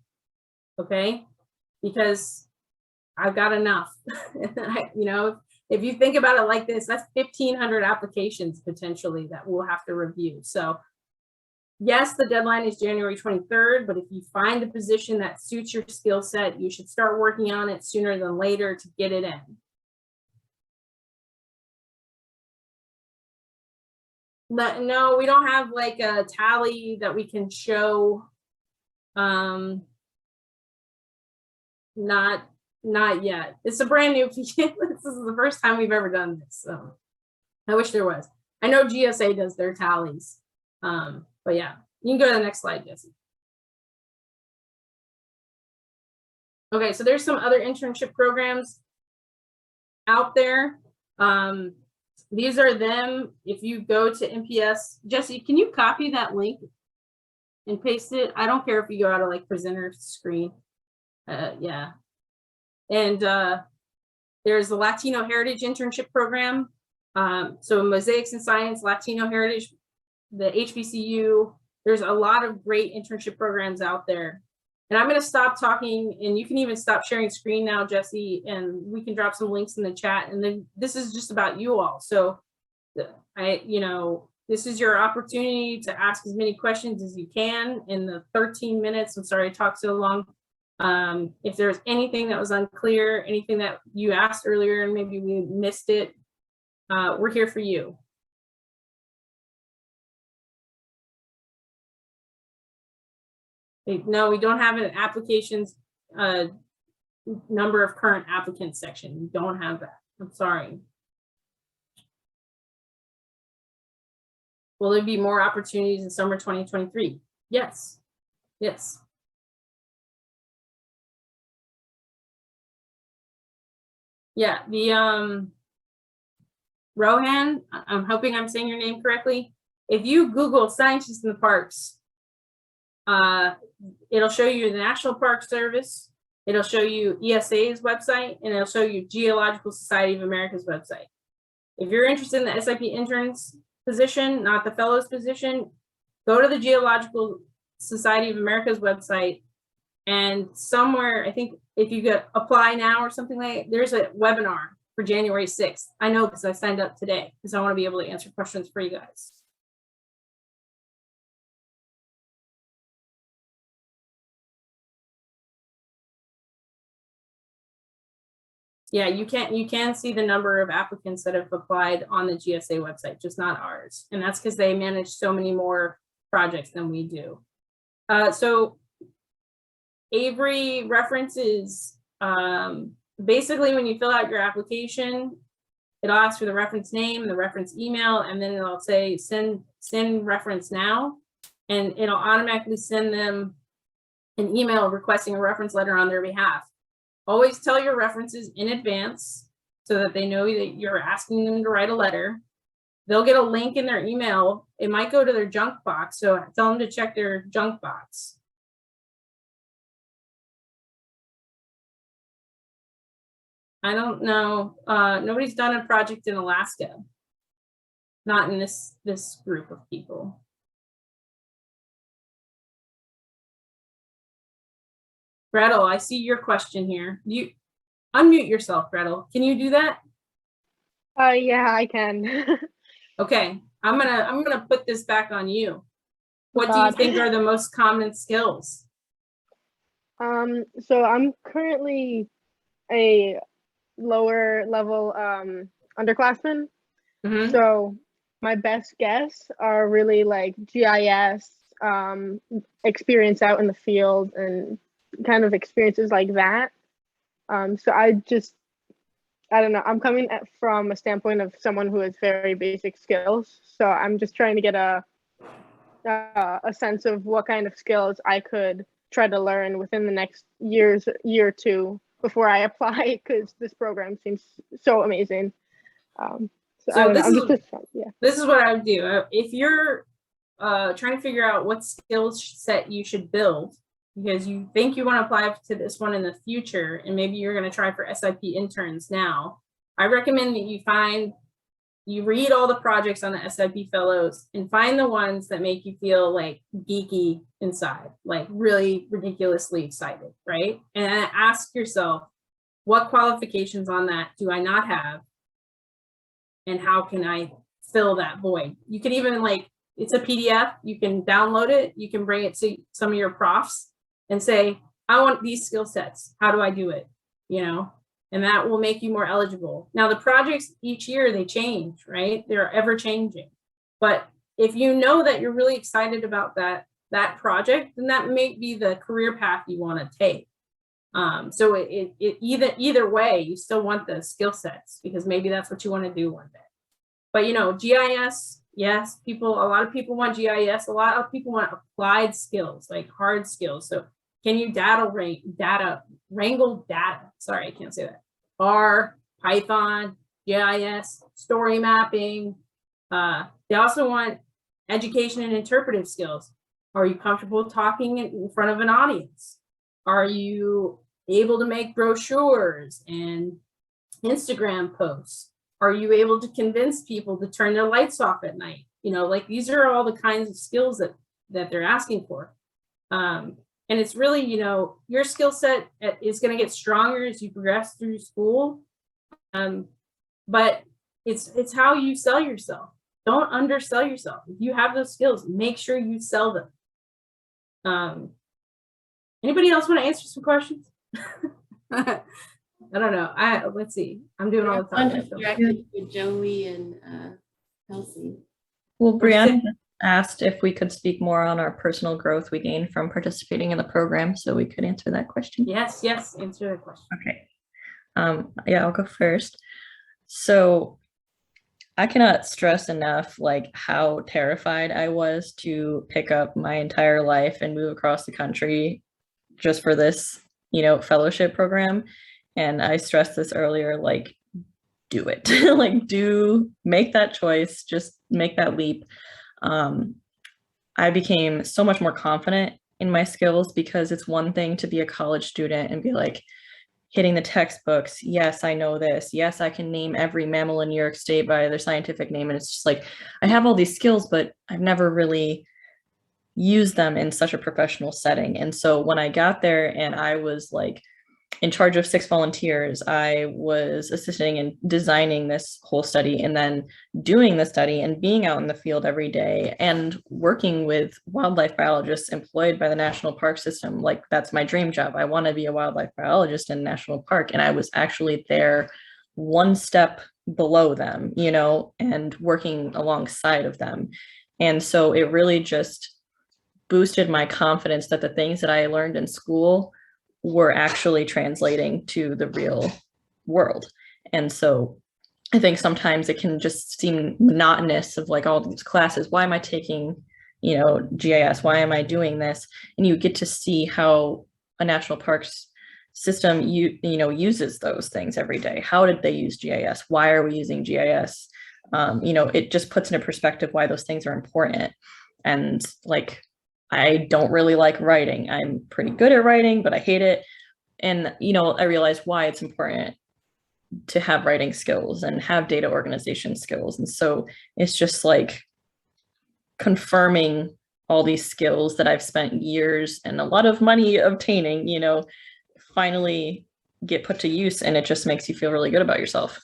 Okay? Because I've got enough. If you think about it like this, that's 1,500 applications potentially that we'll have to review. So yes, the deadline is January 23rd, but if you find a position that suits your skill set, you should start working on it sooner than later to get it in. No, we don't have like a tally that we can show. Not yet. It's a brand new piece. This is the first time we've ever done this. So I wish there was. I know GSA does their tallies. But yeah, you can go to the next slide, Jessie. Okay, so there's some other internship programs out there. These are them. If you go to MPS, Jessie, can you copy that link and paste it. I don't care if you go out of like presenter screen. Yeah. And there's the Latino Heritage Internship Program. So Mosaics in Science, Latino Heritage, the HBCU. There's a lot of great internship programs out there. And I'm going to stop talking, and you can even stop sharing screen now, Jessie, and we can drop some links in the chat. And then this is just about you all. So this is your opportunity to ask as many questions as you can in the 13 minutes. I'm sorry I talked so long. If there's anything that was unclear, anything that you asked earlier and maybe we missed it, we're here for you. No, we don't have an applications number of current applicants section. We don't have that. I'm sorry. Will there be more opportunities in summer 2023? Yes. Yes. Yeah, the Rohan, I'm hoping I'm saying your name correctly. If you Google scientists in the parks, it'll show you the National Park Service, it'll show you ESA's website, and it'll show you Geological Society of America's website. If you're interested in the SIP interns position, not the fellows position, go to the Geological Society of America's website, and somewhere, I think if you get apply now or something like, there's a webinar for January 6th. I know because I signed up today because I want to be able to answer questions for you guys. Yeah, you can see the number of applicants that have applied on the GSA website, just not ours. And that's because they manage so many more projects than we do. So Avery references, basically when you fill out your application, it'll ask for the reference name, the reference email, and then it'll say send reference now. And it'll automatically send them an email requesting a reference letter on their behalf. Always tell your references in advance so that they know that you're asking them to write a letter. They'll get a link in their email. It might go to their junk box, so tell them to check their junk box. I don't know. Nobody's done a project in Alaska. Not in this group of people. Gretel, I see your question here. You unmute yourself, Gretel. Can you do that? Yeah, I can. Okay, I'm gonna put this back on you. What do you God. think are the most common skills? So I'm currently a lower level underclassmen. Mhm. So my best guess are really like GIS, experience out in the field and kind of experiences like that. So I don't know, I'm coming from a standpoint of someone who has very basic skills. So I'm just trying to get a sense of what kind of skills I could try to learn within the next year or two before I apply, because this program seems so amazing. So this is what I would do. If you're trying to figure out what skills set you should build, because you think you want to apply to this one in the future, and maybe you're going to try for SIP interns now, I recommend that you read all the projects on the SIP fellows and find the ones that make you feel like geeky inside, like really ridiculously excited, right? And ask yourself, what qualifications on that do I not have? And how can I fill that void? You can even it's a PDF, you can download it, you can bring it to some of your profs and say, I want these skill sets. How do I do it? And that will make you more eligible. Now the projects each year, they change, right? They're ever changing. But if you know that you're really excited about that project, then that may be the career path you want to take. So either way, you still want the skill sets because maybe that's what you want to do one day. But GIS, yes, a lot of people want GIS. A lot of people want applied skills, like hard skills. So can you wrangle data? Sorry, I can't say that. R, Python, GIS, story mapping. They also want education and interpretive skills. Are you comfortable talking in front of an audience? Are you able to make brochures and Instagram posts? Are you able to convince people to turn their lights off at night? You know, like these are all the kinds of skills that they're asking for. And it's really, you know, your skill set is going to get stronger as you progress through school. But it's how you sell yourself. Don't undersell yourself. If you have those skills, make sure you sell them. Anybody else want to answer some questions? I don't know. Let's see. I'm doing all the time. Directly with Joelee and Kelsey. Well, Brianna asked if we could speak more on our personal growth we gained from participating in the program, so we could answer that question. Yes, answer that question. Okay. Yeah, I'll go first. So I cannot stress enough like how terrified I was to pick up my entire life and move across the country just for this, you know, fellowship program. And I stressed this earlier, like, do it. Like, make that choice, just make that leap. I became so much more confident in my skills because it's one thing to be a college student and be like hitting the textbooks. Yes, I know this. Yes, I can name every mammal in New York State by their scientific name. And it's just like, I have all these skills, but I've never really used them in such a professional setting. And so when I got there and I was like in charge of 6 volunteers, I was assisting in designing this whole study and then doing the study and being out in the field every day and working with wildlife biologists employed by the National Park System. Like, that's my dream job. I want to be a wildlife biologist in National Park. And I was actually there one step below them, you know, and working alongside of them. And so it really just boosted my confidence that the things that I learned in school were actually translating to the real world. And so I think sometimes it can just seem monotonous of like all these classes. Why am I taking, you know, GIS? Why am I doing this? And you get to see how a national parks system, you know, uses those things every day. How did they use GIS? Why are we using GIS? You know, it just puts into perspective why those things are important. And like, I don't really like writing. I'm pretty good at writing, but I hate it. And, you know, I realized why it's important to have writing skills and have data organization skills. And so it's just like confirming all these skills that I've spent years and a lot of money obtaining, you know, finally get put to use. And it just makes you feel really good about yourself.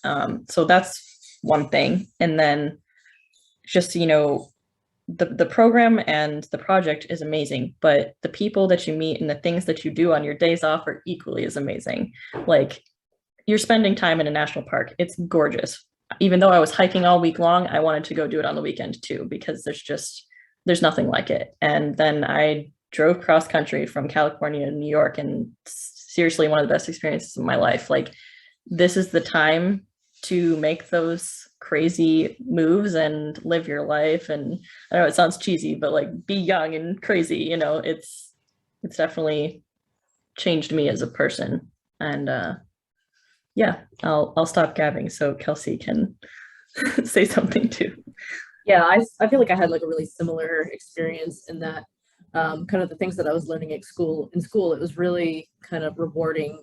So that's one thing. And then just, you know, the program and the project is amazing, but the people that you meet and the things that you do on your days off are equally as amazing. Like, you're spending time in a national park. It's gorgeous. Even though I was hiking all week long, I wanted to go do it on the weekend too, because there's nothing like it. And then I drove cross country from California to New York, and seriously, one of the best experiences of my life. Like, this is the time to make those crazy moves and live your life. And I know it sounds cheesy, but like, be young and crazy, you know, it's definitely changed me as a person. And yeah, I'll stop gabbing so Kelsey can say something too. Yeah, I feel like I had like a really similar experience in that kind of the things that I was learning at school. In school, it was really kind of rewarding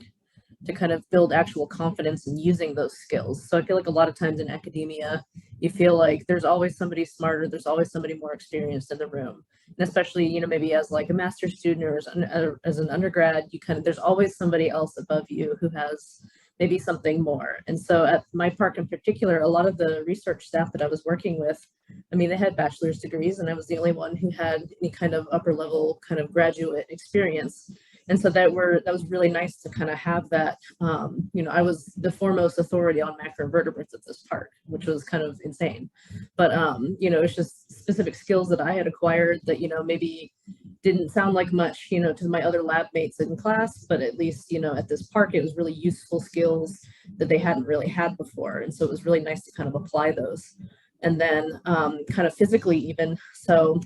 to kind of build actual confidence in using those skills. So I feel like a lot of times in academia, you feel like there's always somebody smarter, there's always somebody more experienced in the room. And especially, you know, maybe as like a master's student or as an undergrad, there's always somebody else above you who has maybe something more. And so at my park in particular, a lot of the research staff that I was working with, I mean, they had bachelor's degrees, and I was the only one who had any kind of upper level kind of graduate experience. And so that was really nice to kind of have that. You know, I was the foremost authority on macroinvertebrates at this park, which was kind of insane. But you know, it's just specific skills that I had acquired that, you know, maybe didn't sound like much, you know, to my other lab mates in class, but at least, you know, at this park, it was really useful skills that they hadn't really had before. And so it was really nice to kind of apply those. And then kind of physically even. So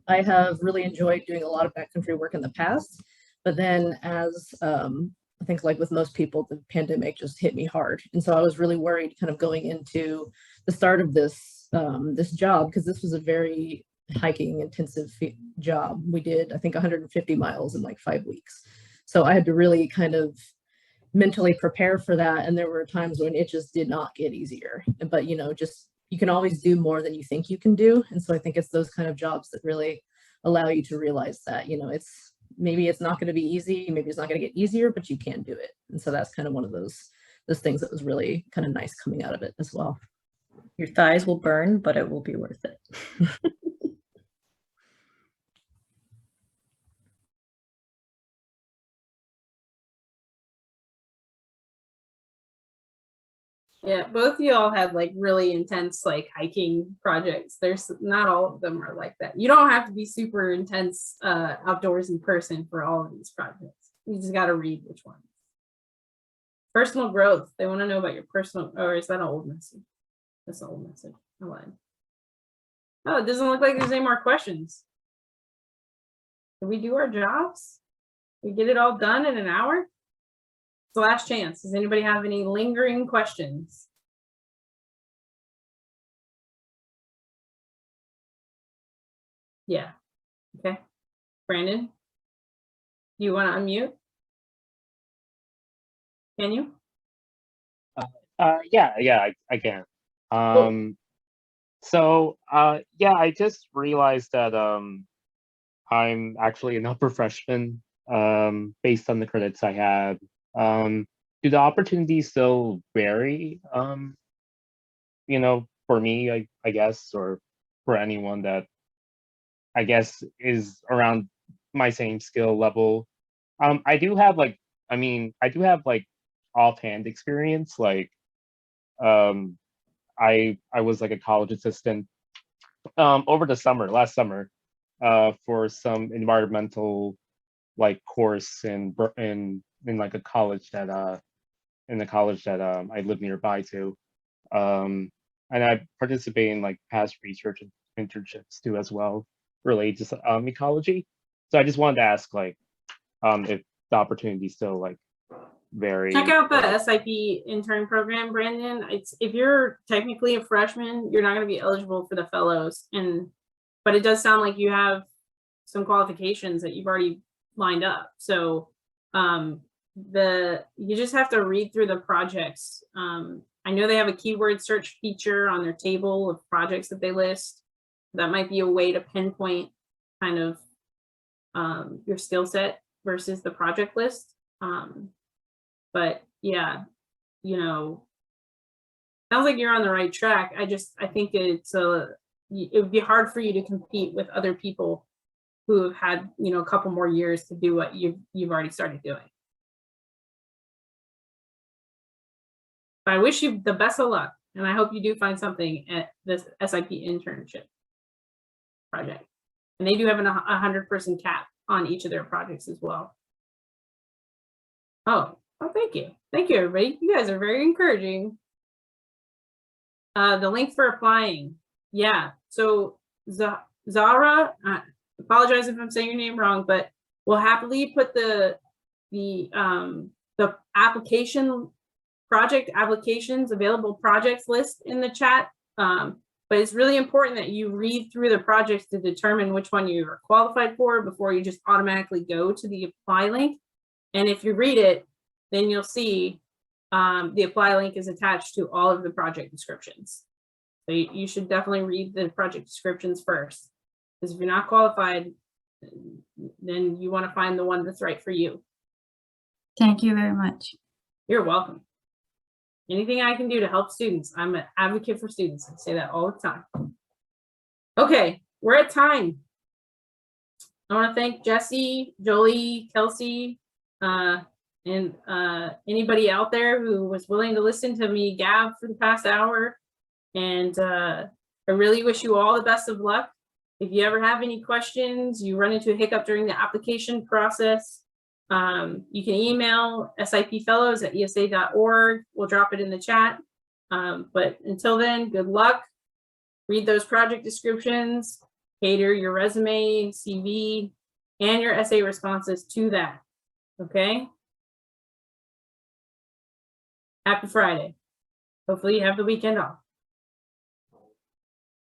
I have really enjoyed doing a lot of backcountry work in the past. But then as I think like with most people, the pandemic just hit me hard. And so I was really worried kind of going into the start of this this job, because this was a very hiking intensive job. We did, I think, 150 miles in like 5 weeks. So I had to really kind of mentally prepare for that. And there were times when it just did not get easier. But, you know, just you can always do more than you think you can do. And so I think it's those kind of jobs that really allow you to realize that, you know, maybe it's not going to be easy, maybe it's not going to get easier, but you can do it. And so that's kind of one of those things that was really kind of nice coming out of it as well. Your thighs will burn, but it will be worth it. Yeah, both of y'all had like really intense like hiking projects. There's not all of them are like that. You don't have to be super intense outdoors in person for all of these projects. You just got to read which ones. Personal growth. They want to know about your personal, or is that an old message? That's an old message. I lied. Oh, it doesn't look like there's any more questions. Did we do our jobs? We get it all done in an hour? It's the last chance. Does anybody have any lingering questions? Yeah. Okay. Brandon, do you want to unmute? Can you? Yeah, I can. Cool. So yeah, I just realized that I'm actually an upper freshman based on the credits I had. Do the opportunities still vary? You know, for me, I guess, or for anyone that I guess is around my same skill level. I do have like, I do have like offhand experience. Like, I was like a college assistant over the last summer, for some environmental like course in like a college that I live nearby to. And I participate in like past research and internships too as well related to ecology. So I just wanted to ask like if the opportunity still like vary. Check out the SIP intern program, Brandon. If you're technically a freshman, you're not going to be eligible for the fellows, but it does sound like you have some qualifications that you've already lined up. So you just have to read through the projects. I know they have a keyword search feature on their table of projects that they list. That might be a way to pinpoint kind of your skill set versus the project list. But yeah, you know, sounds like you're on the right track. I think it would be hard for you to compete with other people who have had, you know, a couple more years to do what you've already started doing. But I wish you the best of luck, and I hope you do find something at this SIP internship project. And they do have a 100-person cap on each of their projects as well. Oh, thank you. Thank you, everybody. You guys are very encouraging. The link for applying. Yeah, so Zara, apologize if I'm saying your name wrong, but we'll happily put the project applications, available projects list in the chat. But it's really important that you read through the projects to determine which one you are qualified for before you just automatically go to the apply link. And if you read it, then you'll see the apply link is attached to all of the project descriptions. So you should definitely read the project descriptions first, because if you're not qualified, then you want to find the one that's right for you. Thank you very much. You're welcome. Anything I can do to help students, I'm an advocate for students. I say that all the time. Okay, we're at time. I want to thank Jessie, Joelee, Kelsey, and anybody out there who was willing to listen to me gab for the past hour. And I really wish you all the best of luck. If you ever have any questions, you run into a hiccup during the application process, you can email sipfellows@esa.org. We'll drop it in the chat. But until then, good luck. Read those project descriptions, cater your resume, CV, and your essay responses to that. Okay? Happy Friday. Hopefully you have the weekend off.